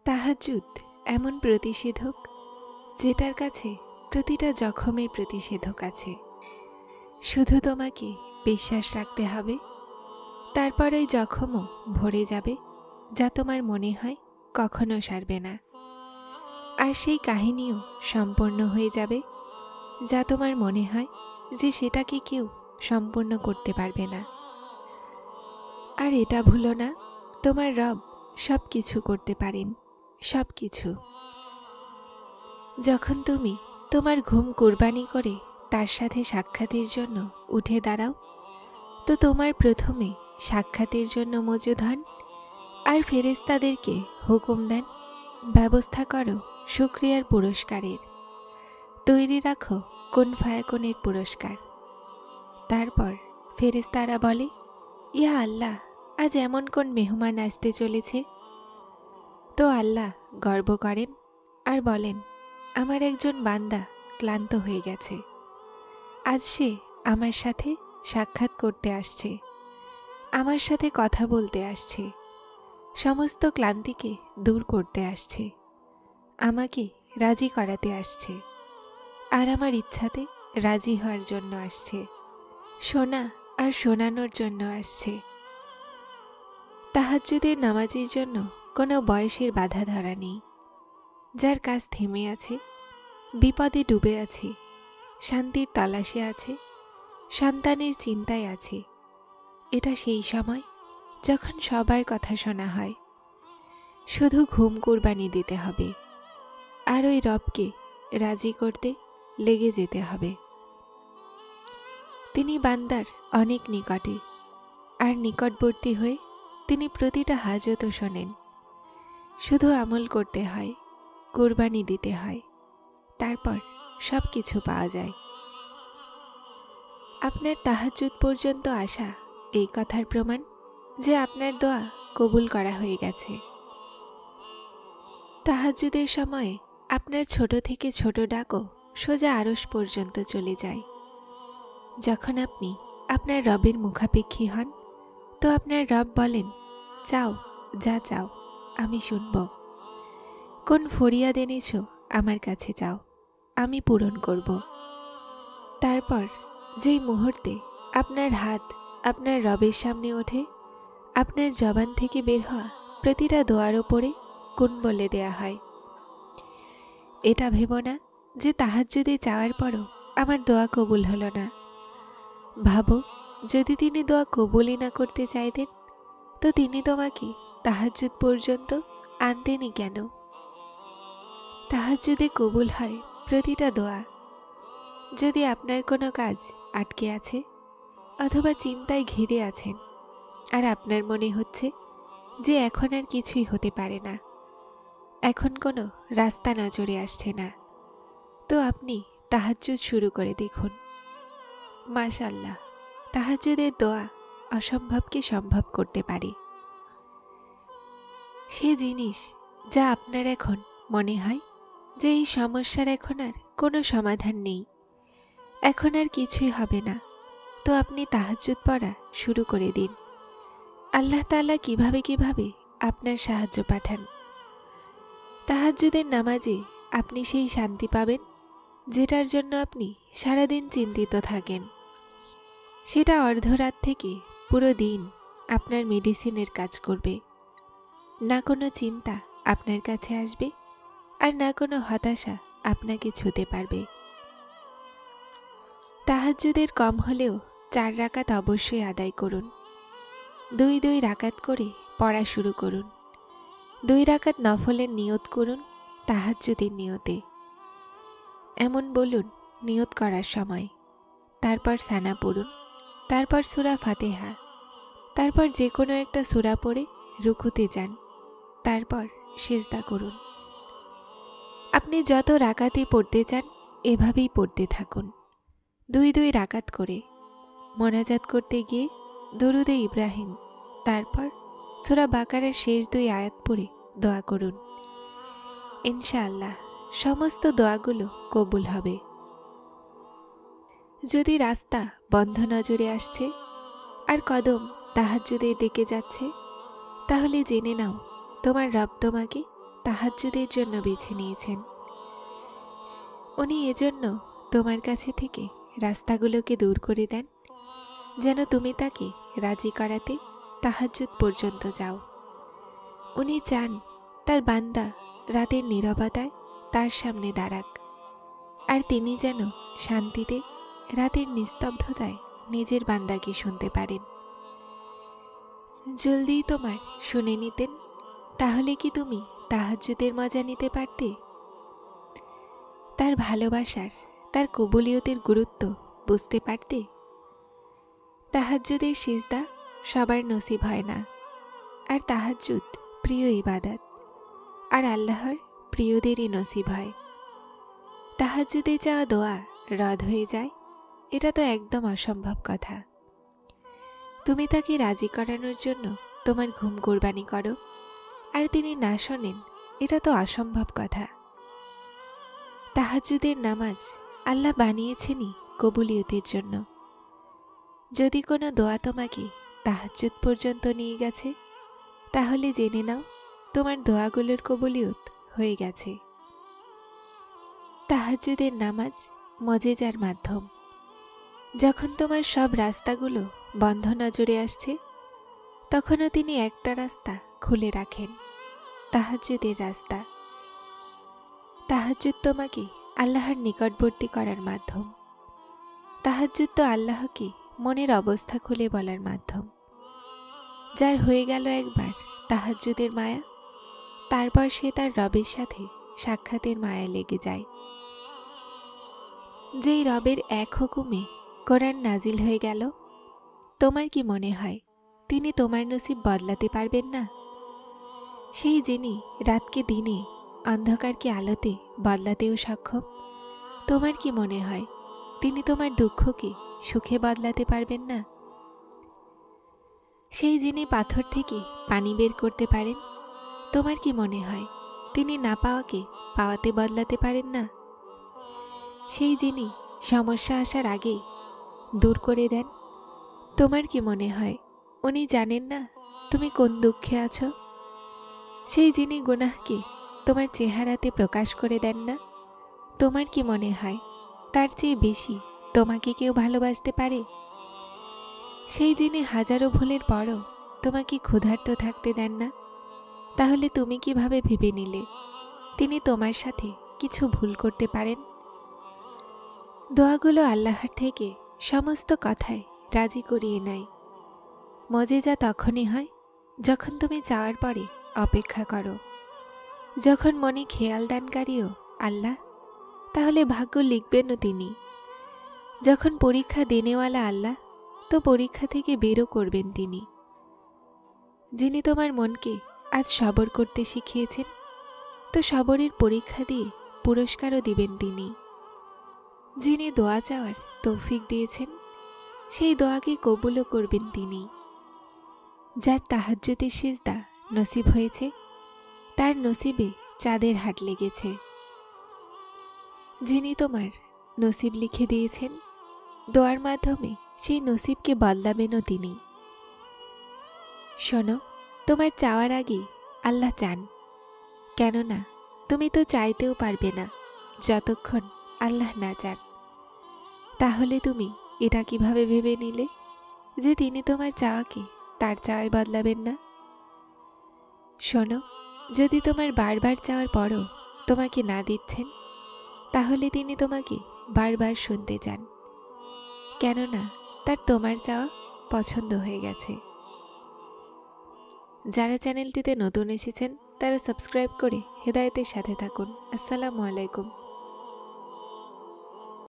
তাহাজ্জুদ এমন প্রতিষেধক যেটার কাছে প্রতিটা জখমের প্রতিষেধক আছে। শুধু তোমাকে বিশ্বাস রাখতে হবে, তারপর ওই জখমও ভরে যাবে, যা তোমার মনে হয় কখনো সারবে না। আর সেই কাহিনীও সম্পূর্ণ হয়ে যাবে, যা তোমার মনে হয় যে সেটাকে কেউ সম্পূর্ণ করতে পারবে না। আর এটা ভুলো না, তোমার রব সব কিছু করতে পারেন, সব কিছু। যখন তুমি তোমার ঘুম কুরবানি করে তার সাথে সাক্ষাতের জন্য উঠে দাঁড়াও, তো তোমার প্রথমে সাক্ষাতের জন্য মজুদ হন আর ফেরেশতাদেরকে হুকুম দেন, ব্যবস্থা করো শুকরিয়ার পুরস্কারের, তৈরি রাখো কুন ফায়াকুনের পুরস্কার। তারপর ফেরেশতারা বলে, ইয়া আল্লাহ, আজ এমন কোন মেহমান আসতে চলেছে? তো আল্লাহ গর্ব করেন আর বলেন, আমার একজন বান্দা ক্লান্ত হয়ে গেছে, আজ সে আমার সাথে সাক্ষাৎ করতে আসছে, আমার সাথে কথা বলতে আসছে, সমস্ত ক্লান্তিকে দূর করতে আসছে, আমাকে রাজি করাতে আসছে, আর আমার ইচ্ছাতে রাজি হওয়ার জন্য আসছে, শোনা আর শোনানোর জন্য আসছে। তাহাজ্জুদের নামাজের জন্য কোনো বয়সের বাধা ধরা নেই। যার কাজ থেমে আছে, বিপদে ডুবে আছে, শান্তির তলাশে আছে, সন্তানের চিন্তায় আছে, এটা সেই সময় যখন সবার কথা শোনা হয়। শুধু ঘুম কুরবানি দিতে হবে আর ওই রবকে রাজি করতে লেগে যেতে হবে। তিনি বান্দার অনেক নিকটে, আর নিকটবর্তী হয়ে তিনি প্রতিটা হাজতও শোনেন। শুধু আমল করতে হয়, কুরবানি দিতে হয়, তারপর সব কিছু পাওয়া যায়। আপনার তাহাজ্জুদ পর্যন্ত আসা এই কথার প্রমাণ যে আপনার দোয়া কবুল করা হয়ে গেছে। তাহাজ্জুদের সময়ে আপনার ছোট থেকে ছোট ডাকও সোজা আরশ পর্যন্ত চলে যায়। যখন আপনি আপনার রবের মুখাপেক্ষী হন, তো আপনার রব বলেন, চাও, যা চাও আমি শুনব। কোন ফরিয়াদ এনেছ আমার কাছে চাও, আমি পূরণ করব। তারপর যেই মুহূর্তে আপনার হাত আপনার রবের সামনে ওঠে, আপনার জবান থেকে বের হওয়া প্রতিটা দোয়ার ওপরে কুন বলে দেয়া হয়। এটা ভেবো না যে তাহাজ্জুদে চাওয়ার পরও আমার দোয়া কবুল হলো না। ভাবো, যদি তিনি দোয়া কবুলই না করতে চাইতেন, তো তিনি তোমাকে তাহাজ্জুদ পর্যন্ত আনতেনই কেন? তাহাজ্জুদে কবুল হয় প্রতিটা দোয়া। যদি আপনার কোনো কাজ আটকে আছে অথবা চিন্তায় ঘিরে আছেন, আর আপনার মনে হচ্ছে যে এখন আর কিছুই হতে পারে না, এখন কোনো রাস্তা নজরে আসছে না, তো আপনি তাহাজ্জুদ শুরু করে দেখুন। মাশাআল্লাহ, তাহাজ্জুদের দোয়া অসম্ভবকে সম্ভব করতে পারে। সে জিনিস যা আপনার এখন মনে হয় যে এই সমস্যার এখন আর কোনো সমাধান নেই, এখন আর কিছুই হবে না, তো আপনি তাহাজ্জুদ পড়া শুরু করে দিন। আল্লাহ তাআলা কিভাবে কিভাবে আপনার সাহায্য পাঠান। তাহাজ্জুদের নামাজে আপনি সেই শান্তি পাবেন যেটার জন্য আপনি সারাদিন চিন্তিত থাকেন। সেটা অর্ধরাত থেকে পুরো দিন আপনার মেডিসিনের কাজ করবে। না কোনো চিন্তা আপনার কাছে আসবে, আর না কোনো হতাশা আপনাকে ছুঁতে পারবে। তাহাজ্জুদের কম হলেও 4 রাকাত অবশ্যই আদায় করুন। 2 রাকাত করে পড়া শুরু করুন। 2 রাকাত নফলের নিয়ত করুন তাহাজ্জুদের নিয়তে। এমন বলুন নিয়ত করার সময়, তারপর সানা পড়ুন, তারপর সূরা ফাতিহা, তারপর যে কোনো একটা সূরা পড়ে রুকুতে যান, তারপর সিজদা করুন। আপনি যত রাকাতই পড়তে চান এভাবেই পড়তে থাকুন। 2 রাকাত করে মোনাজাত করতে গিয়ে দরুদে ইব্রাহিম, তারপর সূরা বাকারার শেষ 2 আয়াত পড়ে দোয়া করুন। ইনশাআল্লাহ সমস্ত দোয়াগুলো কবুল হবে। যদি রাস্তা বন্ধ নজরে আসছে আর কদম তাহাজ্জুদের দিকে যাচ্ছে, তাহলে জেনে নাও তোমার রব তোমাকে তাহাজ্জুদের জন্য বেছে নিয়েছেন। উনি এজন্য তোমার কাছে থেকে রাস্তাগুলোকে দূর করে দেন, যেন তুমি তাকে রাজি করাতে তাহাজ্জুদ পর্যন্ত যাও। উনি চান তার বান্দা রাতের নীরবতায় তার সামনে দাঁড়াক, আর তিনি যেন শান্তিতে রাতের নিস্তব্ধতায় নিজের বান্দাকে শুনতে পারেন। জলদি তোমার শুনে নিতেন, তাহলে কি তুমি তাহাজ্জুদের মজা নিতে পারতে? তার ভালোবাসার, তার কবুলিয়তের গুরুত্ব বুঝতে পারতে? তাহাজ্জুদের সিজদা সবার নসিব হয় না, আর তাহাজ্জুদ প্রিয় ইবাদত, আর আল্লাহর প্রিয়দেরই নসিব হয়। তাহাজ্জুদে চাওয়া দোয়া রদ হয়ে যায়, এটা তো একদম অসম্ভব কথা। তুমি তাকে রাজি করানোর জন্য তোমার ঘুম কোরবানি করো, আর তিনি না শোনেন, এটা তো অসম্ভব কথা। তাহাজ্জুদের নামাজ আল্লাহ বানিয়েছেনই কবুলিয়তের জন্য। যদি কোনো দোয়া তোমাকে তাহাজ্জুদ পর্যন্ত নিয়ে গেছে, তাহলে জেনে নাও তোমার দোয়াগুলোর কবুলিয়ত হয়ে গেছে। তাহাজ্জুদের নামাজ মজেজার মাধ্যম। যখন তোমার সব রাস্তাগুলো বন্ধ নজরে আসছে, তখনও তিনি একটা রাস্তা খুলে রাখেন, তাহাজ্জুদের রাস্তা। তাহাজ্জুদ তোমাকে আল্লাহর নিকটবর্তী করার মাধ্যম। তাহাজ্জুদ তো আল্লাহকে মনের অবস্থা খুলে বলার মাধ্যম। যার হয়ে গেল একবার তাহাজ্জুদের মায়া, তারপর সে তার রবের সাথে সাক্ষাতের মায়া লেগে যায়। যেই রবের এক হুকুমে কোরআন নাজিল হয়ে গেল, তোমার কি মনে হয় তিনি তোমার নসিব বদলাতে পারবেন না? সেই যিনি রাতকে দিনে, অন্ধকারকে আলোতে বদলাতেও সক্ষম, তোমার কি মনে হয় তিনি তোমার দুঃখকে সুখে বদলাতে পারবেন না? সেই যিনি পাথর থেকে পানি বের করতে পারেন, তোমার কি মনে হয় তিনি না পাওয়াকে পাওয়াতে বদলাতে পারেন না? সেই যিনি সমস্যা আসার আগেই দূর করে দেন, তোমার কি মনে হয় উনি জানেন না তুমি কোন দুঃখে আছো? সেই যিনি গুনাহকে তোমার চেহারাতে প্রকাশ করে দেন না, তোমার কি মনে হয় তার চেয়ে বেশি তোমাকে কেউ ভালোবাসতে পারে? সেই যিনি হাজারো ভুলের পরও তোমাকে ক্ষুধার্ত থাকতে দেন না, তাহলে তুমি কিভাবে ভেবে নিলে তিনি তোমার সাথে কিছু ভুল করতে পারেন? দোয়াগুলো আল্লাহর থেকে সমস্ত কথায় রাজি করিয়ে নেয়। মজেজা তখনই হয় যখন তুমি চাওয়ার পরে অপেক্ষা করো। যখন মনে খেয়াল দানকারীও আল্লাহ, তাহলে ভাগ্য লিখবেনও তিনি। যখন পরীক্ষা দেনেওয়ালা আল্লাহ, তো পরীক্ষা থেকে বেরও করবেন তিনি। যিনি তোমার মনকে আজ সবর করতে শিখিয়েছেন, তো সবরের পরীক্ষা দিয়ে পুরস্কারও দিবেন তিনি। যিনি দোয়া চাওয়ার তৌফিক দিয়েছেন, সেই দোয়াকে কবুলও করবেন তিনি। যার তাহাজ্জুদের সিজদা নসিব হয়েছে, তার নসিবে চাঁদের হাট লেগেছে। যিনি তোমার নসিব লিখে দিয়েছেন, দোয়ার মাধ্যমে সেই নসিবকে বদলাবেনও তিনি। শোনো, তোমার চাওয়ার আগে আল্লাহ চান, কেননা তুমি তো চাইতেও পারবে না যতক্ষণ আল্লাহ না চান। তাহলে তুমি এটা কিভাবে ভেবে নিলে যে তিনি তোমার চাওয়াকে তার চাওয়ায় বদলাবেন না? শোনো, যদি তোমার বারবার চাওয়ার পরও তোমাকে না দিচ্ছেন, তাহলে তিনি তোমাকে বারবার শুনতে চান, কেননা তার তোমার চাওয়া পছন্দ হয়ে গেছে। যারা চ্যানেলটিতে নতুন এসেছেন, তারা সাবস্ক্রাইব করে হেদায়েতের সাথে থাকুন। আসসালামু আলাইকুম।